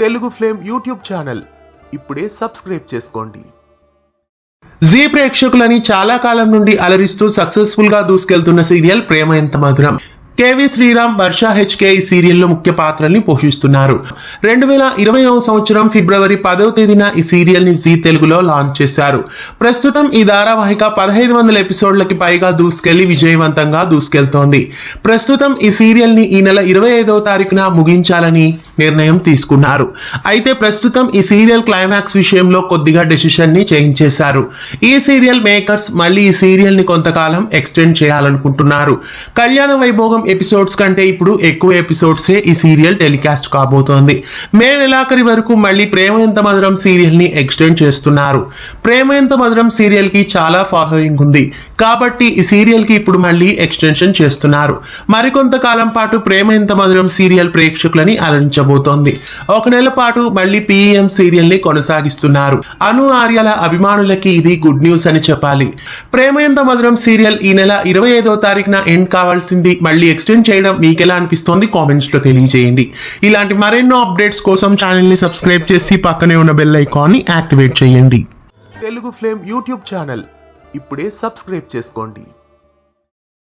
Telugu flame YouTube channel ఇప్పుడే subscribe చేసుకోండి. G ప్రేక్షకులని చాలా కాలం నుండి అలరిస్తూ సక్సెస్ఫుల్ గా దూసుకెళ్తున్న సీరియల్ ప్రేమ ఎంత మధురం. కేవీ శ్రీరామ్, వర్ష హెచ్కే ఈ సీరియల్లో ముఖ్య పాత్రల్ని పోషిస్తున్నారు. 2020వ సంవత్సరం ఫిబ్రవరి 10వ తేదీన ఈ సీరియల్ ని జీ తెలుగులో లాంచ్ చేశారు. ప్రస్తుతం ఈ ధారావాహిక 1500 ఎపిసోడ్లకి పైగా దూసుకెళ్లి విజయవంతంగా దూసుకెళ్తోంది. ప్రస్తుతం ఈ సీరియల్ ని ఈ నెల 25వ తారీఖున ముగించాలని నిర్ణయం తీసుకున్నారు. అయితే ప్రస్తుతం ఈ సీరియల్ క్లైమాక్స్ విషయంలో కొద్దిగా డెసిషన్ ని చేంజ్ చేశారు. ఈ సీరియల్ మేకర్స్ మళ్ళీ ఈ సీరియల్ ని కొంతకాలం ఎక్స్టెండ్ చేయాలనుకుంటున్నారు. కళ్యాణ వైభోగం ఎపిసోడ్స్ కంటే ఇప్పుడు ఎక్కువ ఎపిసోడ్సే ఈ సీరియల్ టెలికాస్ట్ కాబోతోంది. మే నెలాఖరి వరకు మళ్ళీ ప్రేమ ఎంత మధురం సీరియల్ ని ఎక్స్టెండ్ చేస్తున్నారు. ప్రేమ ఎంత మధురం సీరియల్ కి చాలా ఫాలోయింగ్ ఉంది కాబట్టి ఈ సీరియల్ కి ఇప్పుడు మళ్ళీ ఎక్స్టెన్షన్ చేస్తున్నారు. మరికొంతకాలం పాటు ప్రేమ ఎంత మధురం సీరియల్ ప్రేక్షకులని అలరించబోతోంది. ఒక నెల పాటు మళ్ళీ PEM సీరియల్ ని కొనసాగిస్తున్నారు. అను ఆర్యల అభిమానులకి ఇది గుడ్ న్యూస్ అని చెప్పాలి. ప్రేమ ఎంత మధురం సీరియల్ ఈ నెల 25వ తారీఖున ఎండ్ కావాల్సింది మళ్ళీ ఎక్స్టెండ్ చేయడం మీకెలా అనిపిస్తోంది కామెంట్స్ లో తెలియజేయండి. ఇలాంటి మరెన్నో అప్డేట్స్ కోసం ఛానల్ ని సబ్స్క్రైబ్ చేసి పక్కనే ఉన్న బెల్ ఐకాన్ ని యాక్టివేట్ చేయండి. తెలుగు ఫ్లేమ్ యూట్యూబ్ ఛానల్ ఇప్పుడే సబ్స్క్రైబ్ చేసుకోండి.